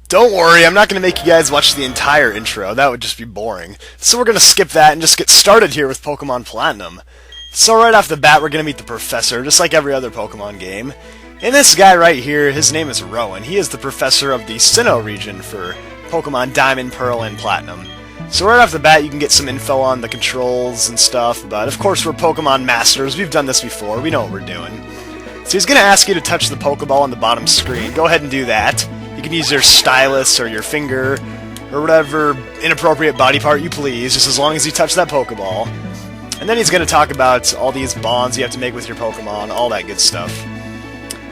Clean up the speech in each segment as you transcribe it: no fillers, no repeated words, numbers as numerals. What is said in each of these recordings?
Don't worry, I'm not going to make you guys watch the entire intro. That would just be boring. So we're going to skip that and just get started here with Pokemon Platinum. So right off the bat, we're going to meet the professor, just like every other Pokemon game. And this guy right here, his name is Rowan. He is the professor of the Sinnoh Region for Pokemon Diamond, Pearl, and Platinum. So right off the bat, you can get some info on the controls and stuff, but of course we're Pokemon Masters. We've done this before. We know what we're doing. So he's going to ask you to touch the Pokeball on the bottom screen. Go ahead and do that. You can use your stylus or your finger or whatever inappropriate body part you please, just as long as you touch that Pokeball. And then he's going to talk about all these bonds you have to make with your Pokemon, all that good stuff.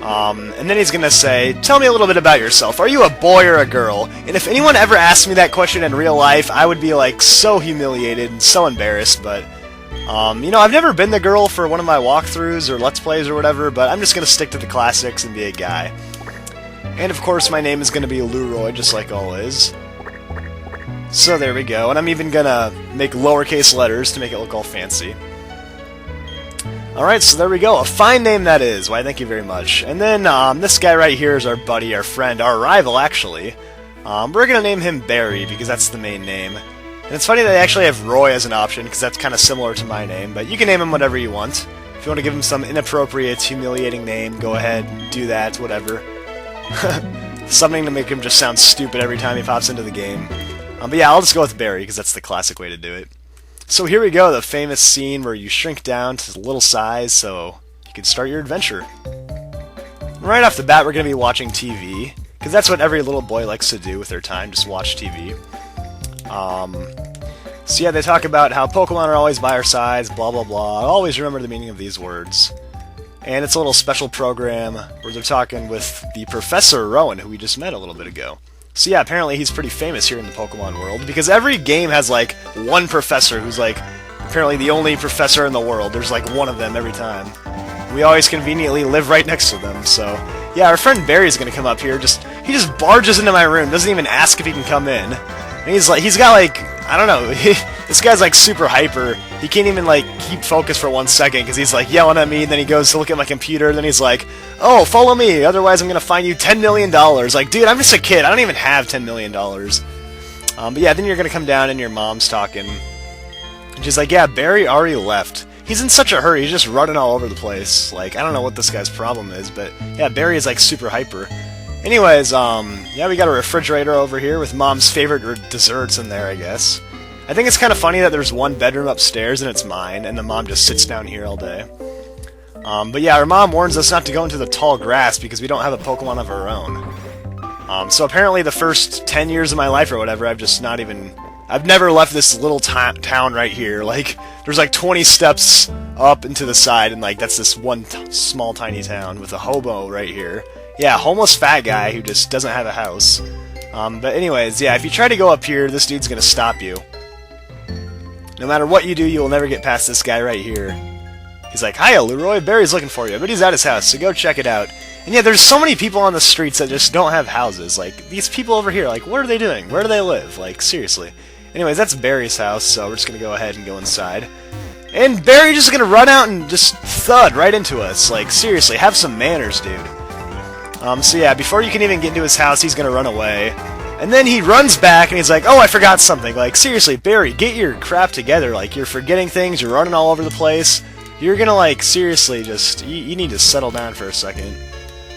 And then he's going to say, tell me a little bit about yourself. Are you a boy or a girl? And if anyone ever asked me that question in real life, I would be like so humiliated and so embarrassed, but you know, I've never been the girl for one of my walkthroughs or Let's Plays or whatever, but I'm just going to stick to the classics and be a guy. And of course my name is going to be Lueroi, just like always. So there we go, and I'm even going to make lowercase letters to make it look all fancy. Alright, so there we go, a fine name that is, why thank you very much. And then this guy right here is our buddy, our friend, our rival actually. We're going to name him Barry, because that's the main name. And it's funny that they actually have Roy as an option, because that's kind of similar to my name, but you can name him whatever you want. If you want to give him some inappropriate, humiliating name, go ahead, do that, whatever. Something to make him just sound stupid every time he pops into the game. But yeah, I'll just go with Barry, because that's the classic way to do it. So here we go, the famous scene where you shrink down to a little size so you can start your adventure. Right off the bat, we're going to be watching TV, because that's what every little boy likes to do with their time, just watch TV. So yeah, they talk about how Pokemon are always by our sides, blah blah blah. Always remember the meaning of these words. And it's a little special program where they're talking with the Professor Rowan, who we just met a little bit ago. So yeah, apparently he's pretty famous here in the Pokemon world, because every game has like one professor who's like apparently the only professor in the world. There's like one of them every time. We always conveniently live right next to them, so yeah, our friend Barry's gonna come up here, he just barges into my room, doesn't even ask if he can come in. And he's got like, I don't know, this guy's like super hyper. He can't even like keep focus for 1 second because he's like yelling at me, and then he goes to look at my computer, and then he's like, oh, follow me, otherwise I'm gonna fine you $10 million. Like, dude, I'm just a kid, I don't even have $10 million. But yeah, then you're gonna come down and your mom's talking. And she's like, yeah, Barry already left. He's in such a hurry, he's just running all over the place. Like, I don't know what this guy's problem is, but yeah, Barry is like super hyper. Anyways, yeah, we got a refrigerator over here with Mom's favorite desserts in there, I guess. I think it's kind of funny that there's one bedroom upstairs and it's mine, and the mom just sits down here all day. But yeah, our mom warns us not to go into the tall grass because we don't have a Pokemon of our own. So apparently the first 10 years of my life or whatever, I've never left this little town right here. Like, there's like 20 steps up and to the side, and like that's this one small tiny town with a hobo right here. Yeah, homeless fat guy who just doesn't have a house. But anyways, yeah, if you try to go up here, this dude's gonna stop you. No matter what you do, you will never get past this guy right here. He's like, hiya, Lueroi, Barry's looking for you, but he's at his house, so go check it out. And yeah, there's so many people on the streets that just don't have houses. Like, these people over here, like, what are they doing? Where do they live? Like, seriously. Anyways, that's Barry's house, so we're just gonna go ahead and go inside. And Barry's just gonna run out and just thud right into us. Like, seriously, have some manners, dude. So yeah, before you can even get into his house, he's gonna run away. And then he runs back and he's like, oh, I forgot something. Like, seriously, Barry, get your crap together. Like, you're forgetting things, you're running all over the place. You're gonna, like, seriously just, you need to settle down for a second.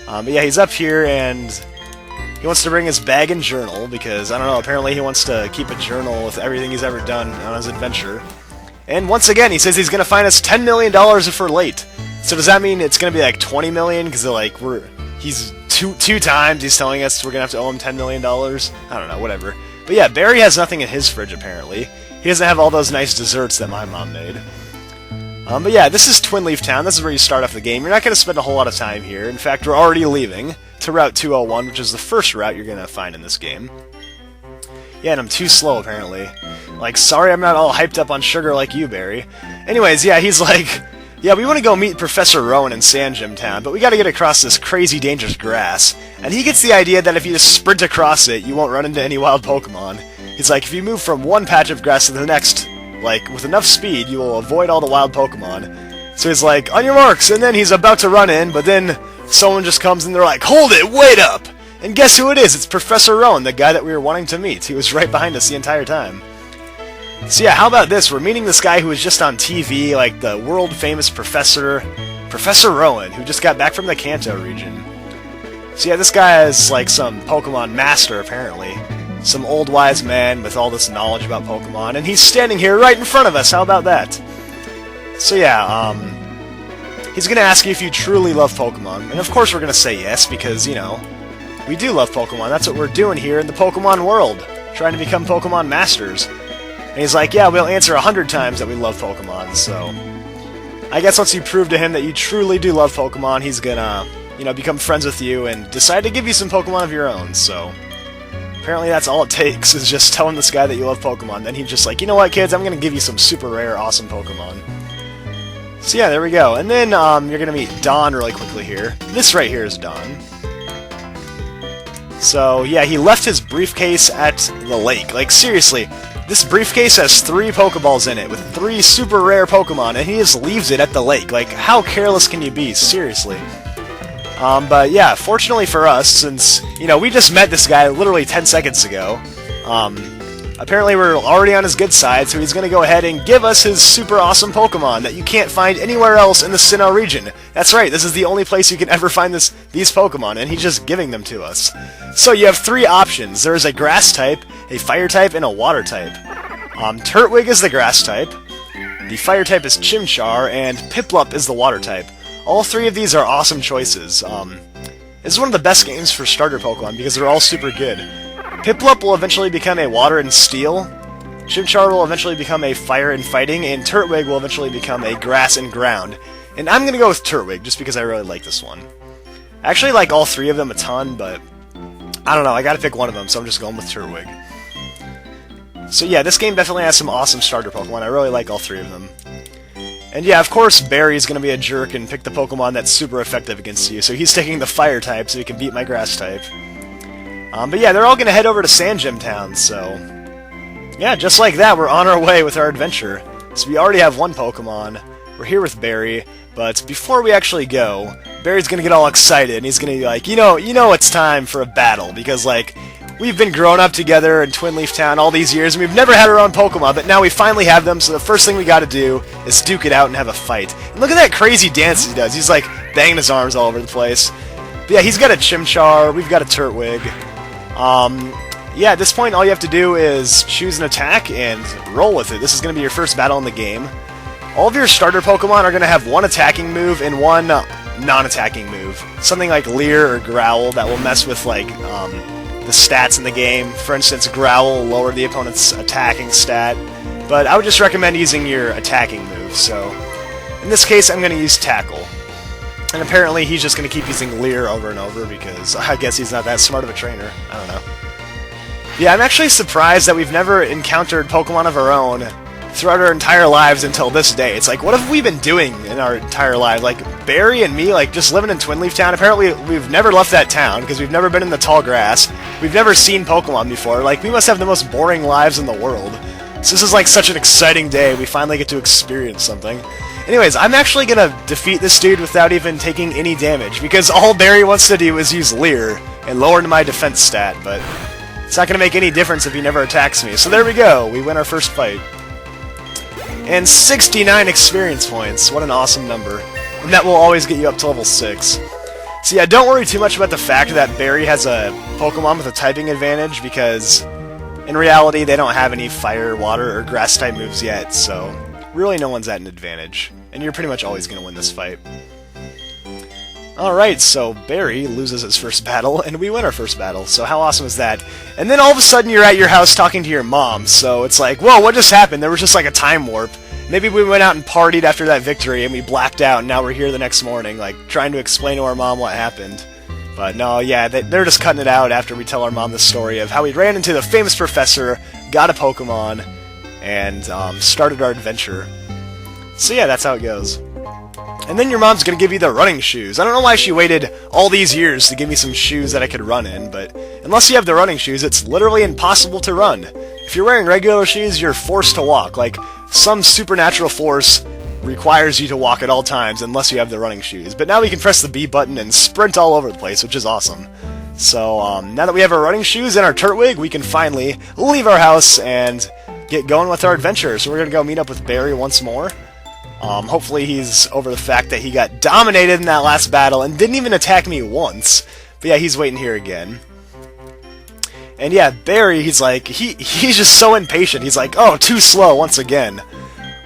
But yeah, he's up here and he wants to bring his bag and journal because, I don't know, apparently he wants to keep a journal with everything he's ever done on his adventure. And once again, he says he's gonna fine us $10 million if we're late. So does that mean it's gonna be like 20 million? Because like, he's two times he's telling us we're gonna have to owe him $10 million. I don't know, whatever. But yeah, Barry has nothing in his fridge apparently. He doesn't have all those nice desserts that my mom made. But yeah, this is Twinleaf Town. This is where you start off the game. You're not gonna spend a whole lot of time here. In fact, we're already leaving to Route 201, which is the first route you're gonna find in this game. Yeah, and I'm too slow apparently. Like, sorry I'm not all hyped up on sugar like you, Barry. Anyways, yeah, he's like, yeah, we want to go meet Professor Rowan in Sand Gym Town, but we got to get across this crazy dangerous grass. And he gets the idea that if you just sprint across it, you won't run into any wild Pokemon. He's like, if you move from one patch of grass to the next, like, with enough speed, you will avoid all the wild Pokemon. So he's like, on your marks, and then he's about to run in, but then someone just comes and they're like, hold it, wait up! And guess who it is? It's Professor Rowan, the guy that we were wanting to meet. He was right behind us the entire time. So yeah, how about this? We're meeting this guy who was just on TV, like the world-famous Professor Rowan, who just got back from the Sinnoh Region. So yeah, this guy is like some Pokemon master, apparently. Some old wise man with all this knowledge about Pokemon, and he's standing here right in front of us. How about that? So yeah, he's gonna ask you if you truly love Pokemon, and of course we're gonna say yes, because, you know, we do love Pokemon. That's what we're doing here in the Pokemon world, trying to become Pokemon masters. And he's like, yeah, we'll answer 100 times that we love Pokemon, so I guess once you prove to him that you truly do love Pokemon, he's gonna, you know, become friends with you and decide to give you some Pokemon of your own, so apparently that's all it takes, is just telling this guy that you love Pokemon. Then he's just like, you know what, kids, I'm gonna give you some super rare, awesome Pokemon. So yeah, there we go. And then you're gonna meet Don really quickly here. This right here is Don. So yeah, he left his briefcase at the lake. Like, seriously, this briefcase has 3 Pokeballs in it with 3 super rare Pokemon, and he just leaves it at the lake. Like, how careless can you be? Seriously. But yeah, fortunately for us, since, you know, we just met this guy literally 10 seconds ago, apparently we're already on his good side, so he's going to go ahead and give us his super awesome Pokemon that you can't find anywhere else in the Sinnoh region. That's right, this is the only place you can ever find these Pokemon, and he's just giving them to us. So you have 3 options. There is a Grass type, a Fire type, and a Water type. Turtwig is the Grass type, the Fire type is Chimchar, and Piplup is the Water type. All 3 of these are awesome choices. This is one of the best games for starter Pokemon because they're all super good. Piplup will eventually become a Water and Steel, Chimchar will eventually become a Fire and Fighting, and Turtwig will eventually become a Grass and Ground. And I'm gonna go with Turtwig, just because I really like this one. I actually like all 3 of them a ton, but I don't know, I gotta pick one of them, so I'm just going with Turtwig. So yeah, this game definitely has some awesome starter Pokemon. I really like all 3 of them. And yeah, of course, Barry's gonna be a jerk and pick the Pokemon that's super effective against you, so he's taking the Fire type so he can beat my Grass type. But yeah, they're all gonna head over to Sinnoh Town, so yeah, just like that, we're on our way with our adventure. So we already have 1 Pokemon, we're here with Barry, but before we actually go, Barry's gonna get all excited, and he's gonna be like, you know it's time for a battle, because, like, we've been growing up together in Twinleaf Town all these years, and we've never had our own Pokemon, but now we finally have them, so the first thing we gotta do is duke it out and have a fight. And look at that crazy dance he does. He's, like, banging his arms all over the place. But yeah, he's got a Chimchar, we've got a Turtwig. Yeah, at this point, all you have to do is choose an attack and roll with it. This is gonna be your first battle in the game. All of your starter Pokemon are gonna have 1 attacking move and 1 non-attacking move. Something like Leer or Growl that will mess with, like, the stats in the game. For instance, Growl will lower the opponent's attacking stat, but I would just recommend using your attacking move. So in this case, I'm going to use Tackle. And apparently he's just going to keep using Leer over and over because I guess he's not that smart of a trainer. I don't know. Yeah, I'm actually surprised that we've never encountered Pokemon of our own throughout our entire lives until this day. It's like, what have we been doing in our entire lives? Like, Barry and me, like, just living in Twinleaf Town. Apparently, we've never left that town, because we've never been in the tall grass. We've never seen Pokemon before. Like, we must have the most boring lives in the world. So this is, like, such an exciting day. We finally get to experience something. Anyways, I'm actually gonna defeat this dude without even taking any damage, because all Barry wants to do is use Leer and lower my defense stat, but it's not gonna make any difference if he never attacks me. So there we go. We win our first fight. And 69 experience points. What an awesome number. And that will always get you up to level 6. So yeah, don't worry too much about the fact that Barry has a Pokemon with a typing advantage, because in reality they don't have any Fire, Water, or Grass type moves yet, so really no one's at an advantage. And you're pretty much always going to win this fight. Alright, so Barry loses his first battle, and we win our first battle, so how awesome is that? And then all of a sudden you're at your house talking to your mom, so it's like, whoa, what just happened? There was just like a time warp. Maybe we went out and partied after that victory, and we blacked out, and now we're here the next morning, like, trying to explain to our mom what happened. But no, yeah, they're just cutting it out after we tell our mom the story of how we ran into the famous professor, got a Pokemon, and started our adventure. So yeah, that's how it goes. And then your mom's gonna give you the running shoes. I don't know why she waited all these years to give me some shoes that I could run in, but unless you have the running shoes, it's literally impossible to run. If you're wearing regular shoes, you're forced to walk. Like, some supernatural force requires you to walk at all times unless you have the running shoes. But now we can press the B button and sprint all over the place, which is awesome. So now that we have our running shoes and our Turtwig, we can finally leave our house and get going with our adventure. So we're going to go meet up with Barry once more. Hopefully he's over the fact that he got dominated in that last battle and didn't even attack me once. But yeah, he's waiting here again. And yeah, Barry, he's like, he's just so impatient. He's like, oh, too slow once again.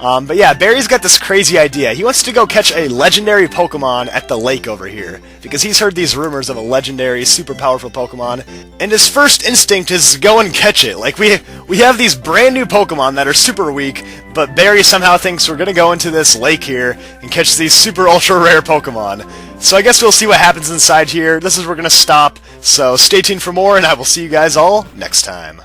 But yeah, Barry's got this crazy idea. He wants to go catch a legendary Pokemon at the lake over here, because he's heard these rumors of a legendary, super powerful Pokemon, and his first instinct is to go and catch it. Like, we have these brand new Pokemon that are super weak, but Barry somehow thinks we're gonna go into this lake here and catch these super ultra rare Pokemon. So I guess we'll see what happens inside here. This is where we're gonna stop, so stay tuned for more, and I will see you guys all next time.